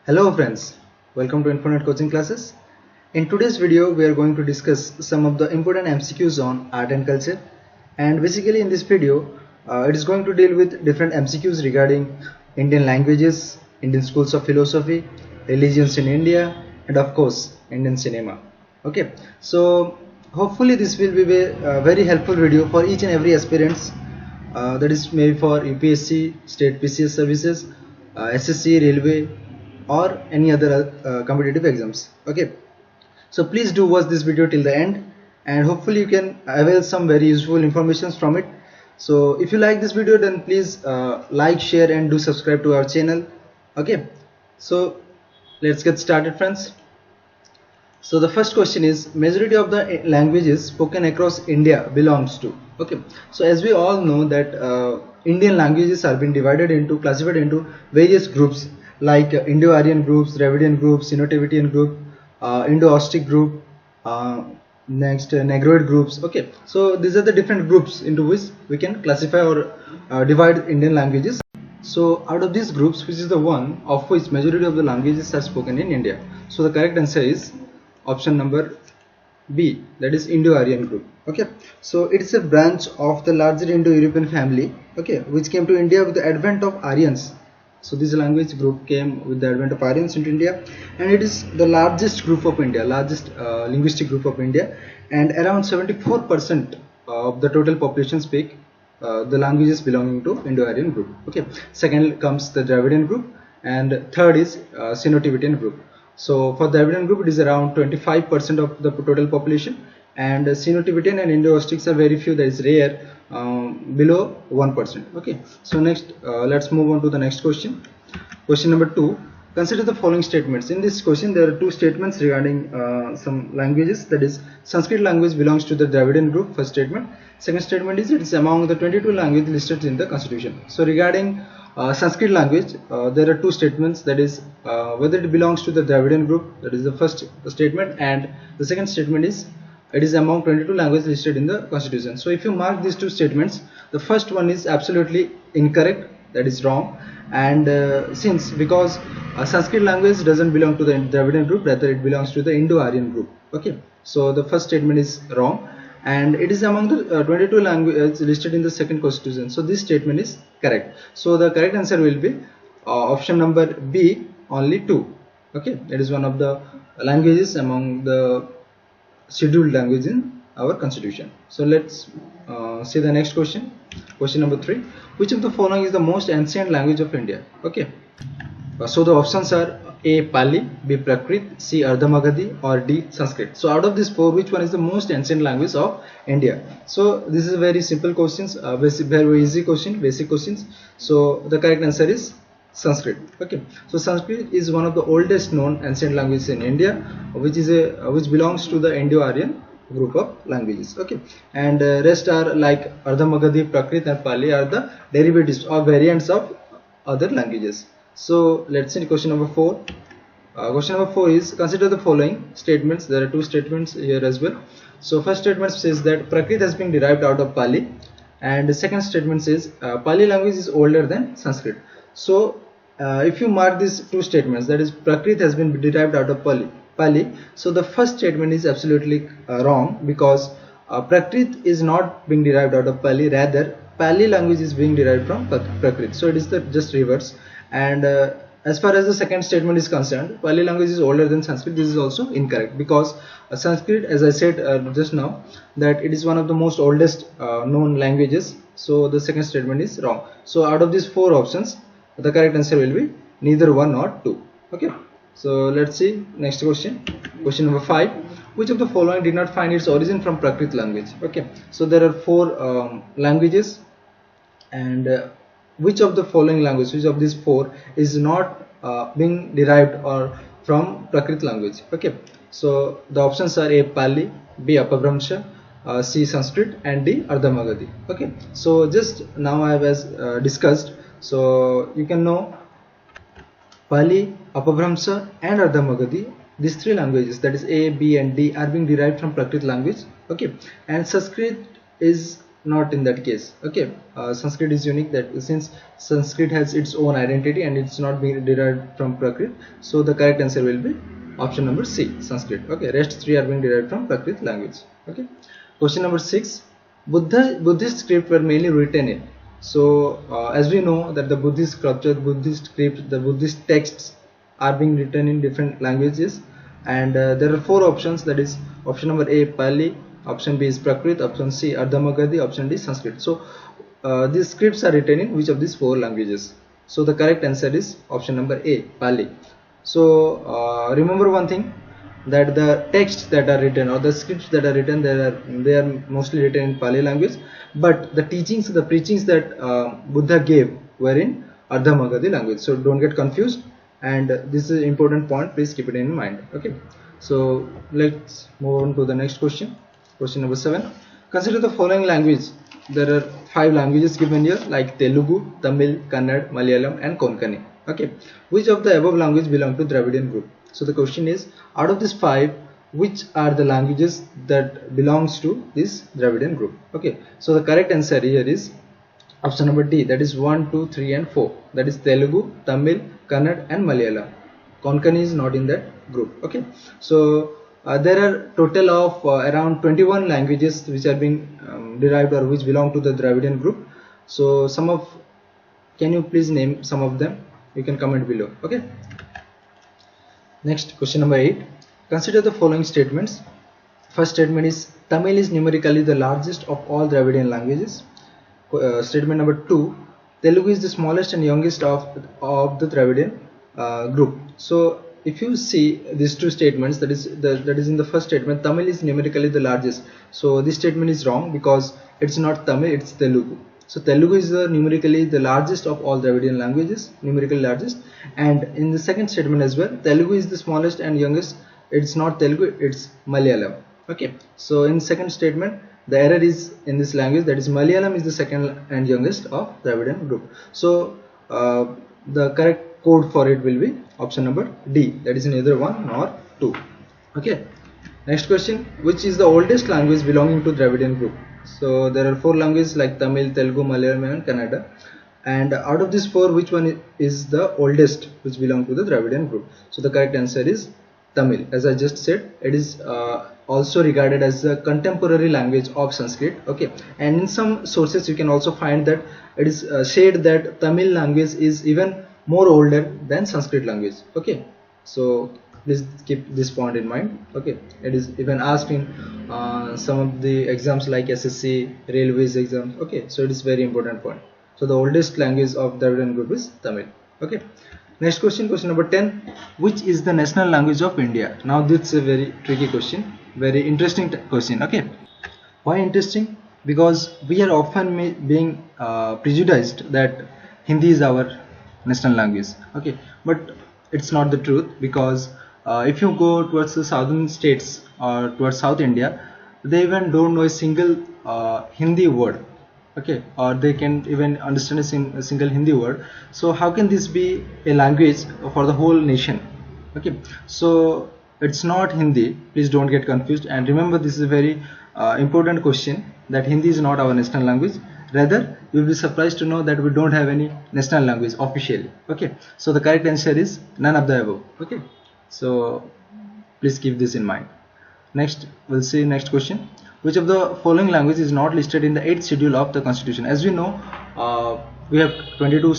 Hello friends, welcome to Infinite Coaching Classes. In today's video we are going to discuss some of the important MCQs on art and culture, and basically in this video it is going to deal with different MCQs regarding Indian languages, Indian schools of philosophy, religions in India, and of course Indian cinema. Okay, so hopefully this will be a very helpful video for each and every aspirants, that is maybe for UPSC, state PCS services, SSC, railway, or any other competitive exams. Okay, so please do watch this video till the end, and hopefully you can avail some very useful information from it. So if you like this video, then please like, share, and do subscribe to our channel. Okay, so let's get started, friends. So the first question is, majority of the languages spoken across India belongs to. Okay, so as we all know that Indian languages are being classified into various groups like Indo-Aryan groups, Dravidian Group, Sino-Tibetan Group, Indo-Austic Group, next Negroid groups. Okay, so these are the different groups into which we can classify or divide Indian languages. So out of these groups, which is the one of which majority of the languages are spoken in India? So the correct answer is option number B, that is Indo-Aryan Group. Okay, so it is a branch of the larger Indo-European family, okay, which came to India with the advent of Aryans. So this language group came with the advent of Aryans into India, and it is the largest group of India, largest linguistic group of India, and around 74% of the total population speak the languages belonging to Indo-Aryan group. Okay, second comes the Dravidian group, and third is Sino-Tibetan group. So for the Dravidian group, it is around 25% of the total population, and Sino-Tibetan and Indo-Austics are very few, that is rare, below 1%. Okay, so next let's move on to the next question. Question number 2. Consider the following statements. In this question there are two statements regarding some languages, that is Sanskrit language belongs to the Dravidian group, first statement. Second statement is it is among the 22 languages listed in the constitution. So regarding Sanskrit language, there are two statements, that is whether it belongs to the Dravidian group, that is the first statement, and the second statement is it is among 22 languages listed in the constitution. So if you mark these two statements, the first one is absolutely incorrect, that is wrong, and because Sanskrit language doesn't belong to the Dravidian group, rather it belongs to the Indo-Aryan group. Okay, so the first statement is wrong, and it is among the 22 languages listed in the second constitution. So this statement is correct. So the correct answer will be option number B, only 2. Okay, it is one of the languages among the scheduled language in our constitution. So let's see the next question. Question number 3. Which of the following is the most ancient language of India? Okay, so the options are A, Pali, B, Prakrit, C, Ardhamagadhi, or D, Sanskrit. So out of these four, which one is the most ancient language of India? So this is a very simple questions, very easy question, basic questions. So the correct answer is Sanskrit. Okay, so Sanskrit is one of the oldest known ancient languages in India, which belongs to the Indo-Aryan group of languages. Okay, and rest are like Ardhamagadhi, Prakrit, and Pali are the derivatives or variants of other languages. So let's see question number 4. Question number 4 is, consider the following statements. There are two statements here as well. So first statement says that Prakrit has been derived out of Pali, and the second statement says Pali language is older than Sanskrit. So if you mark these two statements, that is Prakrit has been derived out of Pali, so the first statement is absolutely wrong, because Prakrit is not being derived out of Pali, rather Pali language is being derived from Prakrit. So it is the just reverse. And as far as the second statement is concerned, Pali language is older than Sanskrit. This is also incorrect, because Sanskrit, as I said just now, that it is one of the most oldest known languages. So the second statement is wrong. So out of these four options, the correct answer will be neither 1 nor 2. Okay, so let's see next question. Question number 5. Which of the following did not find its origin from Prakrit language? Okay, so there are four languages, and which of the following language, which of these four is not being derived or from Prakrit language? Okay, so the options are A, Pali, B, Apabhramsha, C, Sanskrit, and D, Ardhamagadhi. Okay, so just now I have discussed, so you can know Pali, Apabhramsha, and Ardhamagadhi, these three languages, that is A, B, and D, are being derived from Prakrit language. Okay, and Sanskrit is not in that case. Okay, Sanskrit is unique, that since Sanskrit has its own identity and it's not being derived from Prakrit, so the correct answer will be option number C, Sanskrit. Okay, rest three are being derived from Prakrit language. Okay, question number 6. Buddhist script were mainly written in. So as we know that the Buddhist sculpture, Buddhist script, the Buddhist texts are being written in different languages, and there are 4 options, that is option number A Pali, option B is Prakrit, option C Ardhamagadi, option D Sanskrit. So these scripts are written in which of these 4 languages? So the correct answer is option number A, Pali. So remember one thing, that the texts that are written or the scripts that are written, they are mostly written in Pali language, but the teachings, the preachings that Buddha gave were in Ardhamagadi language. So don't get confused, and this is an important point, please keep it in mind. Okay, so let's move on to the next question. Question number 7. Consider the following language. There are 5 languages given here, like Telugu, Tamil, Kannada, Malayalam and Konkani. Okay, which of the above language belong to Dravidian group? So the question is, out of these 5, which are the languages that belongs to this Dravidian group? Okay, so the correct answer here is option number D, that is 1, 2, 3 and 4, that is Telugu, Tamil, Kannada and Malayalam. Konkani is not in that group. Okay, so there are total of around 21 languages which are being derived or which belong to the Dravidian group. So can you please name some of them? You can comment below. Okay, next, question number 8. Consider the following statements. First statement is Tamil is numerically the largest of all Dravidian languages. Statement number 2, Telugu is the smallest and youngest of the Dravidian group. So if you see these 2 statements, that is in the first statement, Tamil is numerically the largest. So this statement is wrong, because it's not Tamil, it's Telugu. So Telugu is numerically the largest of all Dravidian languages, numerically largest. And in the second statement as well, Telugu is the smallest and youngest. It's not Telugu, it's Malayalam. Okay, so in second statement, the error is in this language, that is Malayalam is the second and youngest of Dravidian group. So the correct code for it will be option number D, that is neither 1 nor 2. Okay, next question, which is the oldest language belonging to Dravidian group? So there are 4 languages like Tamil, Telugu, Malayalam and Kannada, and out of these 4, which one is the oldest which belong to the Dravidian group? So the correct answer is Tamil. As I just said, it is also regarded as the contemporary language of Sanskrit. Okay, and in some sources you can also find that it is said that Tamil language is even more older than Sanskrit language. Okay, so please keep this point in mind. Okay, it is even asked in some of the exams like SSC, railways exams. Okay, so it is very important point. So the oldest language of Dravidian group is Tamil. Okay, next question, question number 10. Which is the national language of India? Now this is a very tricky question, very interesting question. Okay, why interesting? Because we are often being prejudiced that Hindi is our national language. Okay, but it's not the truth, because if you go towards the southern states or towards South India, they even don't know a single Hindi word. Okay, or they can even understand a single Hindi word. So how can this be a language for the whole nation? Okay, so it's not Hindi, please don't get confused, and remember this is a very important question, that Hindi is not our national language. Rather, you will be surprised to know that we don't have any national language officially. Okay, so the correct answer is none of the above. Okay, so please keep this in mind. Next, we'll see next question. Which of the following language is not listed in the 8th schedule of the Constitution? As we know, we have 22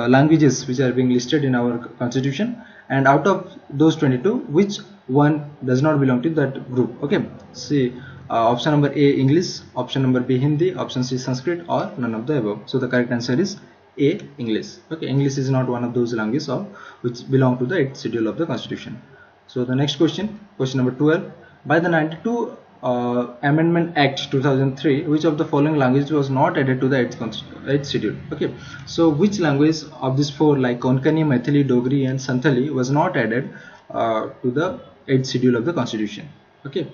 languages which are being listed in our Constitution, and out of those 22, which one does not belong to that group? Okay, see option number A English, option number B Hindi, option C Sanskrit, or none of the above. So the correct answer is A English. Okay, English is not one of those languages which belong to the 8th schedule of the Constitution. So the next question, question number 12. By the 92 Amendment Act 2003, which of the following language was not added to the 8th schedule? Okay, so which language of these 4, like Konkani, Maithili, Dogri and Santhali, was not added to the 8th schedule of the Constitution? Okay,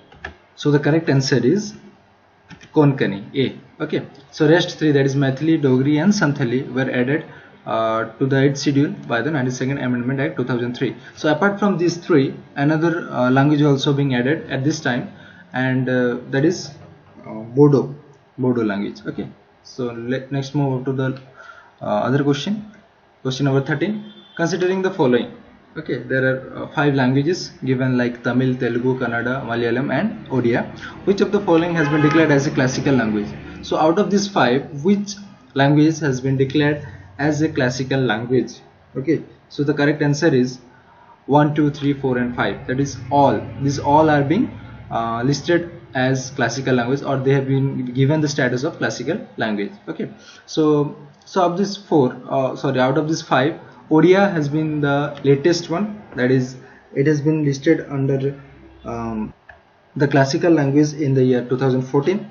so the correct answer is Konkani, A. Okay, so rest 3, that is Maithili, Dogri and Santhali, were added to the 8th schedule by the 92nd Amendment Act 2003. So apart from these 3, another language also being added at this time, and that is Bodo. Bodo language. Okay, so next move to the other question. Question number 13. Considering the following. Okay, there are 5 languages given like Tamil, Telugu, Kannada, Malayalam and Odia. Which of the following has been declared as a classical language? So out of these 5, which language has been declared as a classical language? Okay, so the correct answer is 1, 2, 3, 4 and 5. That is all. These all are being listed as classical language, or they have been given the status of classical language. Okay, so of these 4, out of these 5, Odia has been the latest one. That is, it has been listed under the classical language in the year 2014,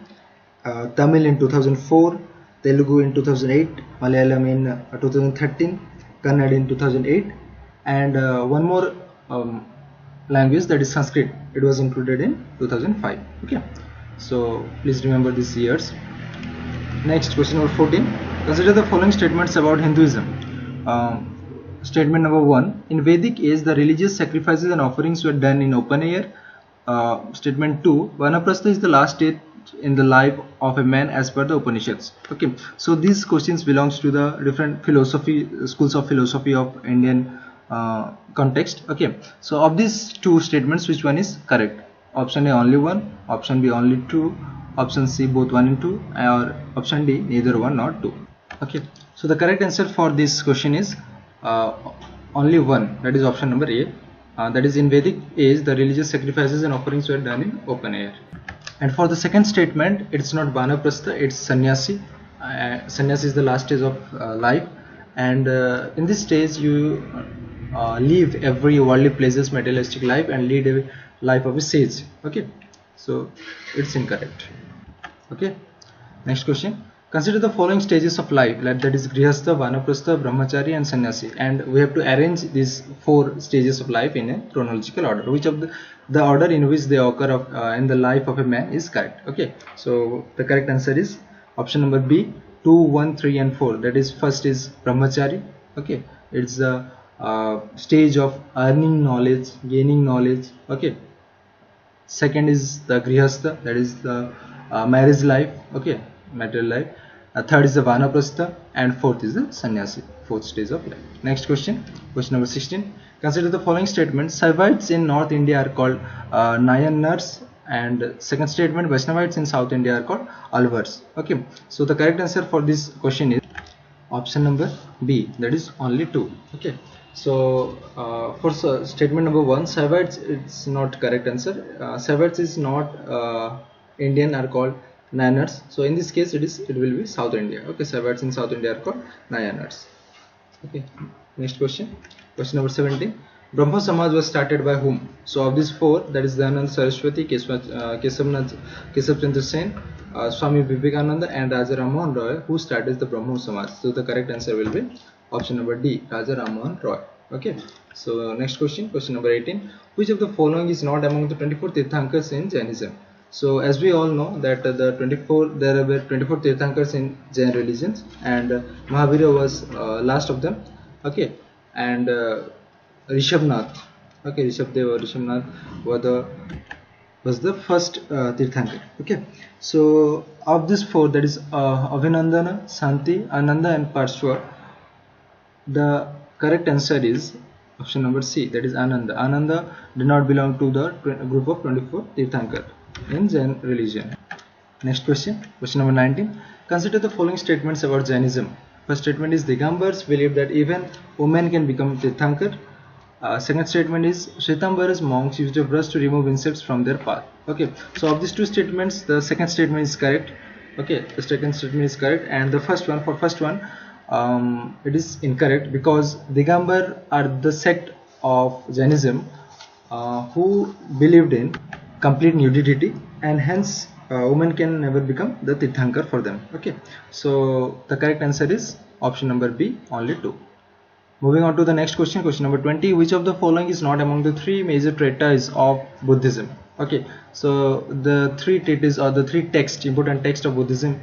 Tamil in 2004, Telugu in 2008, Malayalam in 2013, Kannada in 2008, and one more language, that is Sanskrit. It was included in 2005. Okay, so please remember these years. Next, question number 14. Consider the following statements about Hinduism. Statement number 1. In Vedic age, the religious sacrifices and offerings were done in open air. Statement 2. Vanaprastha is the last stage in the life of a man as per the Upanishads. Okay, so these questions belongs to the different schools of philosophy of Indian context. Okay, so of these 2 statements, which one is correct? Option A only 1, option B only 2, option C both 1 and 2, or option D neither 1 nor 2. Okay, so the correct answer for this question is only 1, that is option number A. That is, in Vedic age, the religious sacrifices and offerings were done in open air. And for the second statement, it's not Vanaprastha, it's sannyasi. Sannyasi is the last stage of life, and in this stage you leave every worldly pleasures, materialistic life, and lead a life of a sage. Okay, so it's incorrect. Okay, next question. Consider the following stages of life, that is Grihastha, Vanaprastha, Brahmachari and Sannyasi, and we have to arrange these 4 stages of life in a chronological order. Which of the order in which they occur in the life of a man is correct? Okay, so the correct answer is option number B, 2, 1, 3 and 4. That is, first is Brahmachari. Okay, it's the stage of earning knowledge, gaining knowledge. Okay, second is the Grihastha, that is the marriage life. Okay, material life. Third is the Vanaprastha, and fourth is the Sannyasi, 4th stage of life. Next question, question number 16. Consider the following statements. Saivites in North India are called Nayanars, and second statement, Vaishnavites in South India are called Alvars. Okay, so the correct answer for this question is option number B, that is only 2. Okay, so for statement number 1, Saivites, it's not correct answer. Saivites is not Indian, are called Nayanars. So in this case, it will be South India. Okay, Saivites in South India are called Nayanars. Okay, next question, question number 17. Brahmo Samaj was started by whom? So of these 4, that is Dayananda Saraswati, Keshav Chandra Sen, Swami Vivekananda and Raja Rammohan Roy, who started the Brahmo Samaj. So the correct answer will be option number D, Raja Rammohan Roy. Okay, so next question, question number 18. Which of the following is not among the 24 tirthankars in Jainism? So as we all know that there were 24 tirthankars in Jain religions, and Mahavira was last of them. Okay, and Rishabhnath, okay, Rishabhnath was the first tirthankar. Okay, so of these 4, that is Abhinandana, Shanti, Ananda and Parshva, the correct answer is option number C, that is Ananda. Ananda did not belong to the group of 24 tirthankar in Jain religion. Next question, question number 19. Consider the following statements about Jainism. First statement is Digambars believe that even women can become tirthankar. Second statement is Shwetumbara's monks used a brush to remove insects from their path. Okay, so of these 2 statements, the second statement is correct. Okay, the second statement is correct, and the first one, it is incorrect, because Digambar are the sect of Jainism who believed in complete nudity, and hence women can never become the tirthankar for them. Okay, so the correct answer is option number B, only 2. Moving on to the next question, question number 20. Which of the following is not among the 3 major treatises of Buddhism? Okay, so the 3 treatises, or the 3 important texts of Buddhism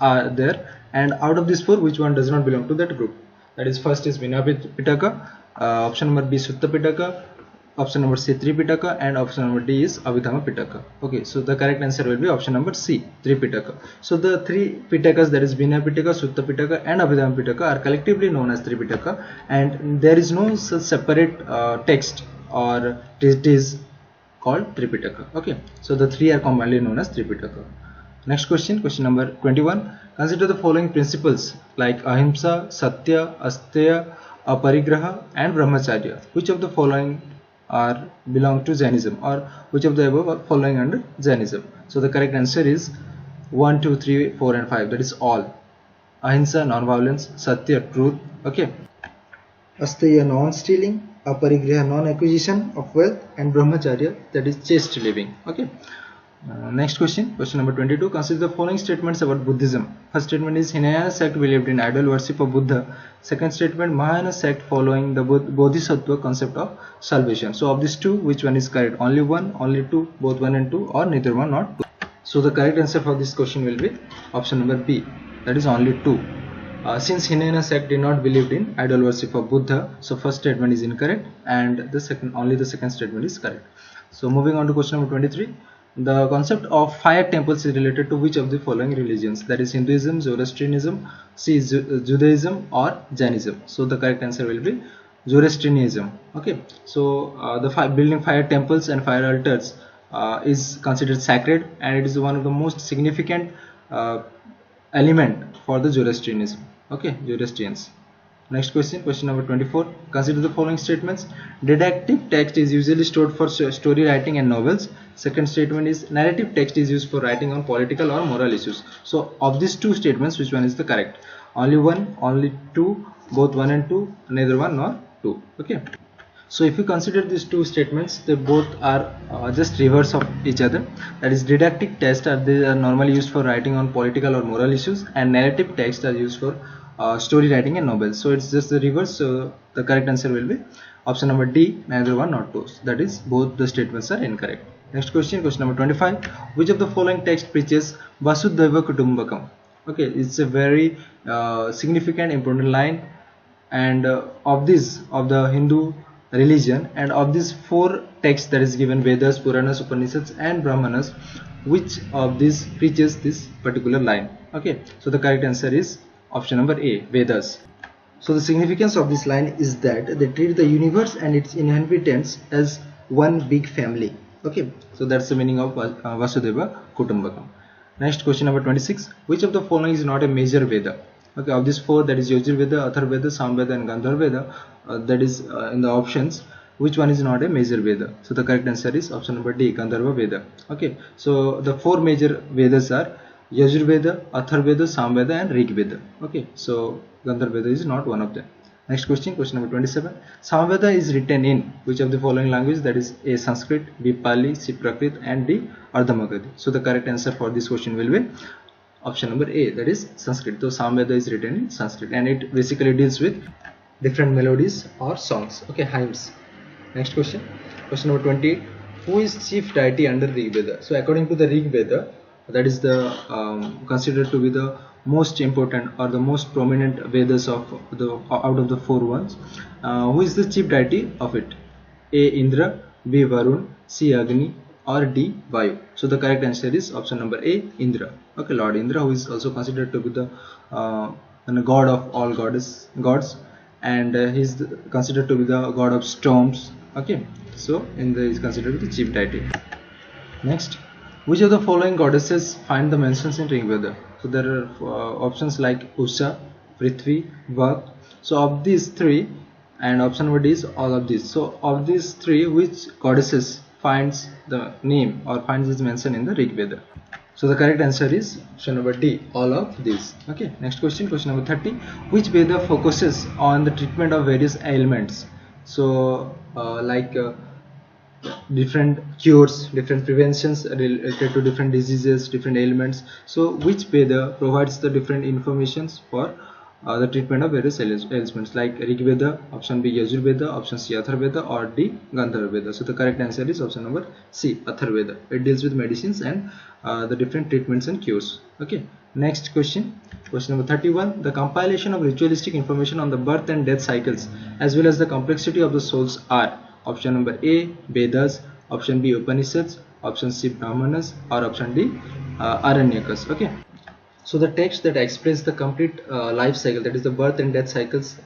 are there, and out of these 4, which one does not belong to that group? That is, first is Vinaya pitaka, option number B Sutta Pitaka, option number C, Tripitaka, and option number D is Abhidhamma Pitaka. Okay, so the correct answer will be option number C, Tripitaka. So the three Pitakas, that is Vinaya Pitaka, Sutta Pitaka, and Abhidhamma Pitaka, are collectively known as Tripitaka, and there is no separate text or treatise called Tripitaka. Okay, so the three are commonly known as Tripitaka. Next question, question number 21. Consider the following principles like Ahimsa, Satya, Asteya, Aparigraha, and Brahmacharya. Which of the following belong to Jainism, or which of the above are following under Jainism? So the correct answer is 1, 2, 3, 4, and 5. That is all. Ahimsa, non-violence; Satya, truth; okay. Asteya, non-stealing; Aparigraha, non-acquisition of wealth; and Brahmacharya, that is chaste living. Okay. Next question, question number 22. Consider the following statements about Buddhism. First statement is Hinayana sect believed in idol worship of Buddha. Second statement, Mahayana sect following the Bodhisattva concept of salvation. So of these two, which one is correct? Only one, only two, both 1 and 2, or neither one, not 2? So the correct answer for this question will be option number B, that is only 2. Since Hinayana sect did not believe in idol worship of Buddha, so first statement is incorrect, and only the second statement is correct. So moving on to question number 23. The concept of fire temples is related to which of the following religions? That is Hinduism, Zoroastrianism, Judaism, or Jainism. So the correct answer will be Zoroastrianism. Okay, so building fire temples and fire altars is considered sacred, and it is one of the most significant element for the Zoroastrianism. Okay, Zoroastrians. Next question, question number 24. Consider the following statements. Didactic text is usually stored for story writing and novels. Second statement is narrative text is used for writing on political or moral issues. So of these two statements, which one is the correct? Only one, only two, both 1 and 2, neither 1 nor 2. Okay. So if you consider these two statements, they both are just reverse of each other. That is, didactic text they are normally used for writing on political or moral issues, and narrative text are used for story writing and novels. So it's just the reverse. So the correct answer will be option number D, neither 1 nor 2. That is, both the statements are incorrect. Next question, question number 25. Which of the following text preaches Vasudhaiva Kutumbakam? Okay, it's a very significant, important line, and of the Hindu religion, and of these 4 texts that is given, Vedas, Puranas, Upanishads, and Brahmanas, which of these preaches this particular line? Okay, so the correct answer is option number A, Vedas. So the significance of this line is that they treat the universe and its inhabitants as one big family. Okay, so that's the meaning of Vasudhaiva Kutumbakam. Next question number 26. Which of the following is not a major Veda? Okay, of these 4, that is Yajurveda, Atharvaveda, Samveda, and Gandharveda, that is in the options, which one is not a major Veda? So the correct answer is option number D, Gandharva Veda. Okay, so the 4 major Vedas are Yajurveda, Atharvaveda, Samveda, and Rig Veda. Okay, so Gandharveda is not one of them. Next question, question number 27. Samveda is written in which of the following languages? That is A, Sanskrit, B, Pali, C, Prakrit, and D, Ardhamagadi. So the correct answer for this question will be option number A, that is Sanskrit. So Samveda is written in Sanskrit, and it basically deals with different melodies or songs. Okay, hymns. Next question, question number 28. Who is chief deity under Rig Veda? So according to the Rig Veda, that is the considered to be the most important or the most prominent Vedas of the out of the 4 ones. Who is the chief deity of it? A, Indra, B, Varun, C, Agni, or D, Vayu. So the correct answer is option number A, Indra. Okay, Lord Indra, who is also considered to be the god of all gods, and he is considered to be the god of storms. Okay, so Indra is considered to be the chief deity. Next, which of the following goddesses find the mentions in Rig Veda? So there are options like Usha, Prithvi, Vak. So of these 3, and option number D is all of these. So of these 3, which goddesses finds the name or finds its mention in the Rig Veda? So the correct answer is option number D, all of these. Okay, next question, question number 30. Which Veda focuses on the treatment of various ailments? So different cures, different preventions related to different diseases, different ailments. So which Veda provides the different informations for the treatment of various ailments? Like Rig Veda, option B Yajurveda, option C Atharvaveda, or D Gandharvaveda. So the correct answer is option number C, Atharvaveda. It deals with medicines and the different treatments and cures. Okay, next question, question number 31. The compilation of ritualistic information on the birth and death cycles as well as the complexity of the souls are Option number A, Vedas. Option B, Upanishads. Option C, Brahmanas. Or option D, Aranyakas. Okay. So the text that explains the complete life cycle, that is the birth and death cycles,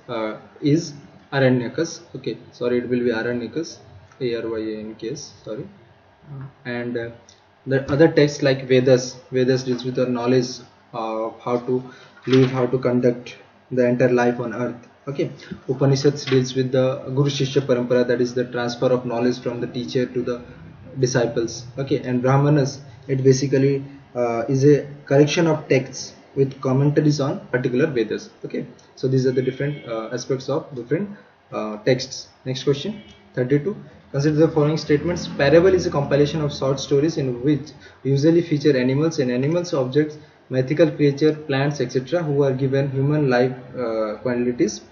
is Aranyakas. Okay, sorry, it will be Aranyakas, Aryanks. Sorry. And the other texts like Vedas deals with the knowledge of how to live, how to conduct the entire life on earth. Okay. Upanishads deals with the Guru Shishya Parampara, that is the transfer of knowledge from the teacher to the disciples. Okay. And Brahmanas, it basically is a collection of texts with commentaries on particular Vedas. Okay. So these are the different aspects of different texts. Next question, 32. Consider the following statements. Parable is a compilation of short stories in which usually feature animals and animals, objects, mythical creatures, plants, etc., who are given human life qualities.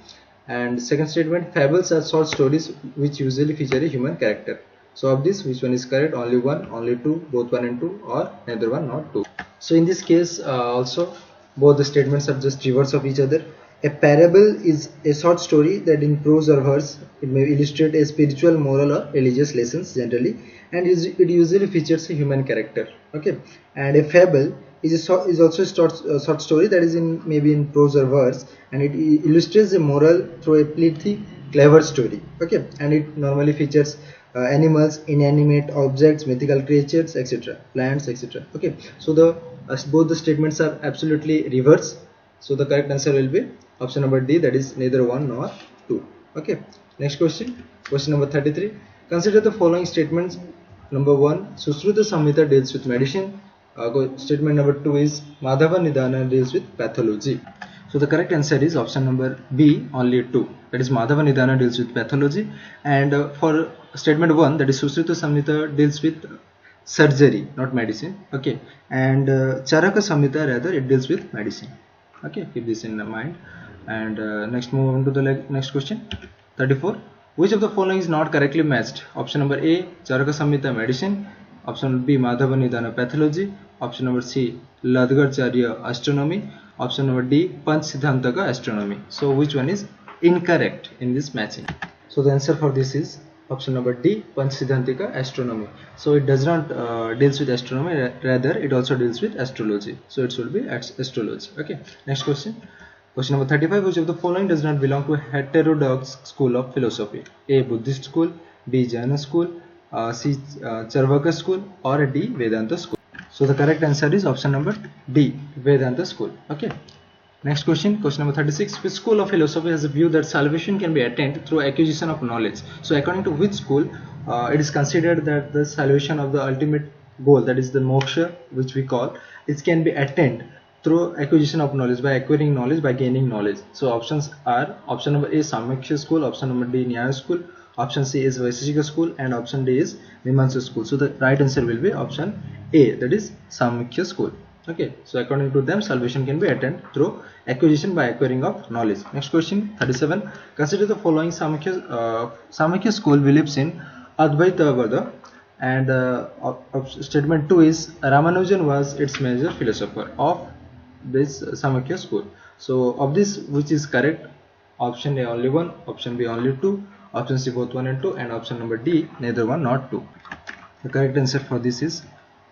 And second statement, fables are short stories which usually feature a human character. So of this, which one is correct? Only one, only two, both one and two, or neither one nor two. So in this case also, both the statements are just reverse of each other. A parable is a short story that in prose or verse, it may illustrate a spiritual, moral or religious lessons generally, and it usually features a human character. Okay. And a fable is also a short story that is maybe in prose or verse, and it illustrates a moral through a pithy, clever story. Okay. And it normally features animals, inanimate objects, mythical creatures, etc., plants, etc. Okay. So both the statements are absolutely reverse. So the correct answer will be option number D, that is neither one nor two. Okay. Next question, question number 33. Consider the following statements. Number 1, Susruta Samhita deals with medicine. Statement number 2 is Madhava Nidana deals with pathology. So the correct answer is option number B, only 2. That is Madhava Nidana deals with pathology. And for statement 1, that is Susruta Samhita deals with surgery, not medicine. Okay. And Charaka Samhita, rather, it deals with medicine. Okay, keep this in mind. And next, move on to the next question, 34. Which of the following is not correctly matched? Option number A, Charaka Samhita, medicine. Option B, Madhava Nidana, pathology. Option number C, Ladgarcharya, astronomy. Option number D, Panch Siddhantaka, astronomy. So which one is incorrect in this matching? So the answer for this is option number D, Panch Siddhantika, astronomy. So it does not deals with astronomy, rather it also deals with astrology. So it should be astrology. Okay. Next question. Question number 35. Which of the following does not belong to Heterodox School of Philosophy? A, Buddhist school. B, Jaina school. C, Charvaka school. Or D, Vedanta school. So the correct answer is option number D, Vedanta school. Okay. Next question, question number 36. Which school of philosophy has a view that salvation can be attained through acquisition of knowledge? So according to which school, it is considered that the salvation of the ultimate goal, that is the moksha, which we call, it can be attained through acquisition of knowledge, by acquiring knowledge, by gaining knowledge. So options are option number A, Samkhya school. Option number D, Nyaya school. Option C is Vaisheshika school, and option D is Mimamsa school. So the right answer will be option A, that is Samkhya school. Okay, so according to them, salvation can be attained through acquisition, by acquiring of knowledge. Next question, 37. Consider the following. Samkhya school believes in Advaita Vada, and statement 2 is Ramanujan was its major philosopher of this Samkhya school. So of this, which is correct? Option A, only 1. Option B, only 2. Option C, both 1 and 2. And option number D, neither 1 nor 2. The correct answer for this is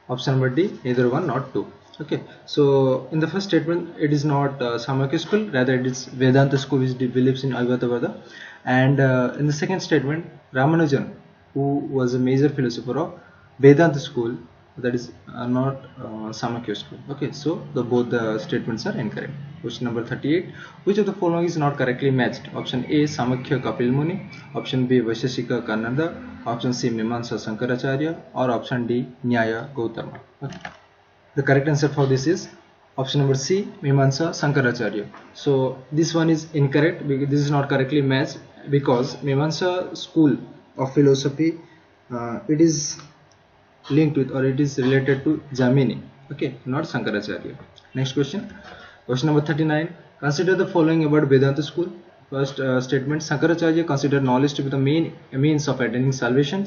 option number D, neither 1 nor 2. Okay, so in the first statement, it is not Samkhya school, rather it is Vedanta school which believes in Advaita Vada. And in the second statement, Ramanujan, who was a major philosopher of Vedanta school, that is not Samkhya school. Okay, so both the statements are incorrect. Question number 38. Which of the following is not correctly matched? Option A, Samkhya Kapil Muni. Option B, Vaisheshika Ananda. Option C, Mimamsa Shankaracharya. Or option D, Nyaya Gautama. Okay. The correct answer for this is option number C, Mimamsa Shankaracharya. So this one is incorrect, because this is not correctly matched, because Mimamsa school of philosophy, it is linked with, or it is related to Jamini. Okay, not Shankaracharya. Next question, question number 39. Consider the following about Vedanta school. First statement, Shankaracharya considered knowledge to be the main means of attaining salvation.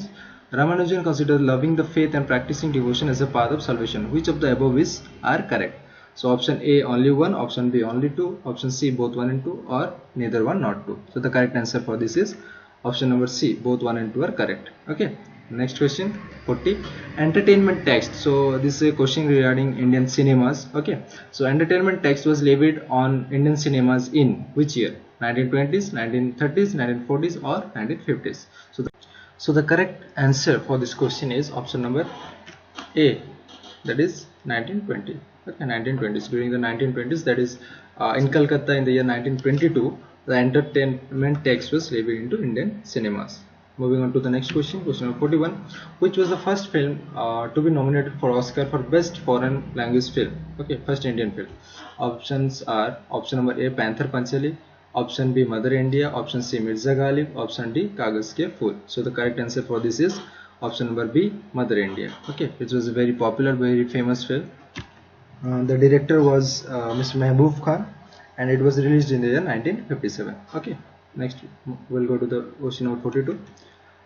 Ramanujan considered loving the faith and practicing devotion as a path of salvation. Which of the above are correct? So option A, only 1. Option B, only 2. Option C, both 1 and 2. Or neither 1 nor 2. So the correct answer for this is Option number C, both 1 and 2 are correct. Okay, next question 40. Entertainment tax. So this is a question regarding Indian cinemas. Okay, so entertainment tax was levied on Indian cinemas in which year? 1920s, 1930s, 1940s or 1950s? So the correct answer for this question is option number A, that is 1920. Okay, 1920s. During the 1920s, that is in Calcutta in the year 1922, the entertainment tax was levied into Indian cinemas. Moving on to the next question, question number 41. Which was the first film to be nominated for Oscar for Best Foreign Language Film? Okay, first Indian film. Options are option number A, Panther Panchali, option B, Mother India, option C, Mirza Ghalib, option D, Kagaz Ke Phool. So the correct answer for this is option number B, Mother India. Okay, it was a very popular, very famous film. The director was Mr. Mehboob Khan, and it was released in the year 1957. Okay, next we'll go to the question number 42.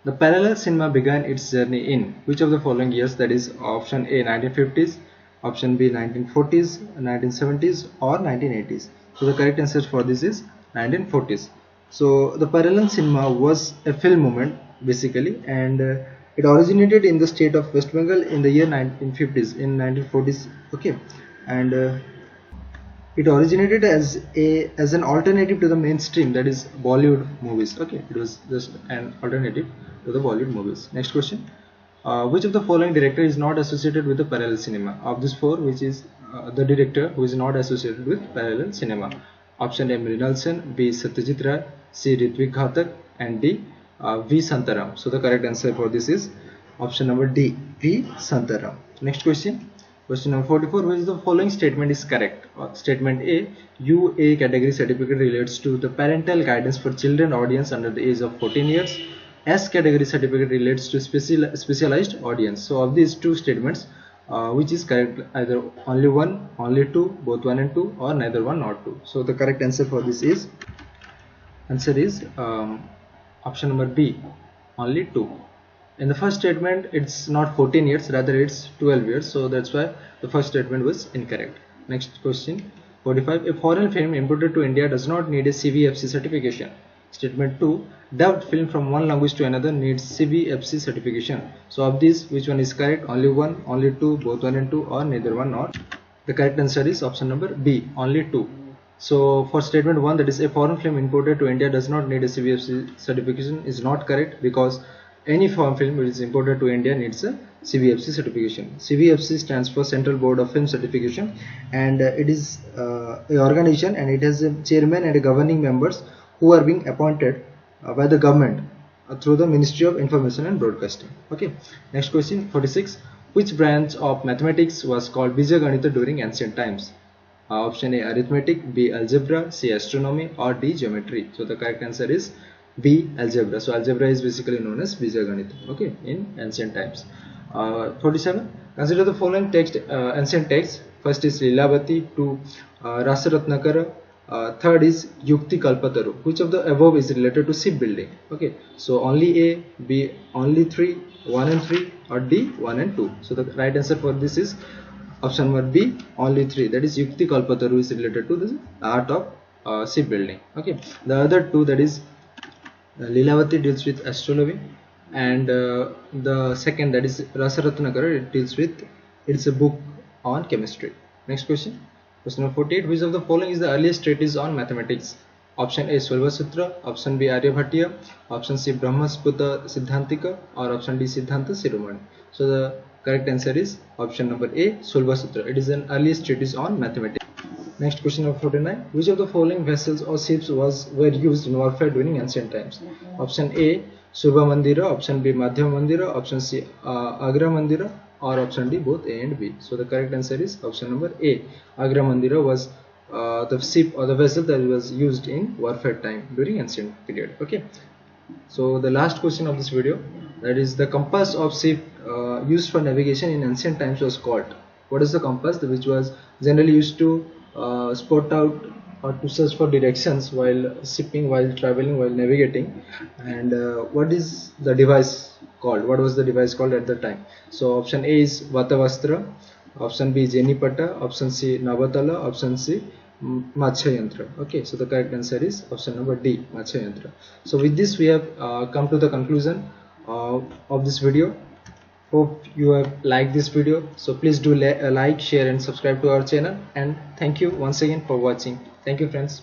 The parallel cinema began its journey in which of the following years? That is option A, 1950s, option B, 1940s, 1970s or 1980s. So the correct answer for this is 1940s. So the parallel cinema was a film movement basically, and it originated in the state of West Bengal in the year 1950s, in 1940s. Okay, and it originated as an alternative to the mainstream, that is Bollywood movies. Okay, it was just an alternative to the Bollywood movies. Next question. Which of the following director is not associated with the parallel cinema? Of this four, which is the director who is not associated with parallel cinema? Option A, Mrinal Sen, B, Satyajit Ray, C, Ritwik Ghatak, and D, V. Santaram. So the correct answer for this is option number D, V. Santaram. Next question. Question number 44. Which of the following statement is correct? Statement A, UA category certificate relates to the parental guidance for children audience under the age of 14 years. S category certificate relates to specialized audience. So of these two statements, which is correct? Either only one, only two, both 1 and 2, or neither 1 nor 2. So the correct answer for this is option number B, only 2. In the first statement, it's not 14 years, rather it's 12 years. So that's why the first statement was incorrect. Next question 45. A foreign film imported to India does not need a CVFC certification. Statement 2. Dubbed film from one language to another needs CVFC certification. So of these, which one is correct? Only 1, only 2, both 1 and 2, or neither 1 nor? The correct answer is option number B, only 2. So for statement 1, that is a foreign film imported to India does not need a CVFC certification, is not correct, because any foreign film which is imported to India needs a CVFC certification. CVFC stands for Central Board of Film Certification, and it is an organization, and it has a chairman and a governing members who are being appointed by the government through the Ministry of Information and Broadcasting. Okay. Next question 46. Which branch of mathematics was called Bijaganita during ancient times? Option A, arithmetic, B, algebra, C, astronomy, or D, geometry. So the correct answer is B, algebra. So algebra is basically known as Bijaganita, okay, in ancient times. 47. Consider the following text, ancient texts. First is Lilavati, 2 Rasaratnakara, third is Yukti Kalpataru. Which of the above is related to shipbuilding? Okay, so only A, B, only 3, 1 and 3, or D, 1 and 2. So the right answer for this is option number B, only 3. That is Yukti Kalpataru is related to the art of shipbuilding. Okay, the other two, that is Lilavati, deals with astrology, and the second, that is Rasaratnakara, it deals with, it's a book on chemistry. Next question. Question number 48. Which of the following is the earliest treatise on mathematics? Option A, Solva Sutra, option B, Aryabhatiya, option C, Brahmasputa Siddhantika, or option D, Siddhanta Shiromani. So the correct answer is option number A, Solva Sutra. It is an earliest treatise on mathematics. Next question number 49. Which of the following vessels or ships were used in warfare during ancient times? Option A, Subha Mandira, option B, Madhya Mandira, option C, Agra Mandira, or option D, both A and B. So the correct answer is option number A. Agra Mandira was the ship or the vessel that was used in warfare time during ancient period. Okay. So the last question of this video, that is the compass of ship used for navigation in ancient times was called. What is the compass which was generally used to spot out or to search for directions while shipping, while traveling, while navigating, and what is the device called? What was the device called at the time? So option A is Vatavastra, option B Jenipata, option C Navatala, option C Matsya Yantra. Okay, so the correct answer is option number D, Matsya Yantra. So with this we have come to the conclusion of this video. Hope you have liked this video. So please do like, share and subscribe to our channel, and thank you once again for watching. Thank you friends.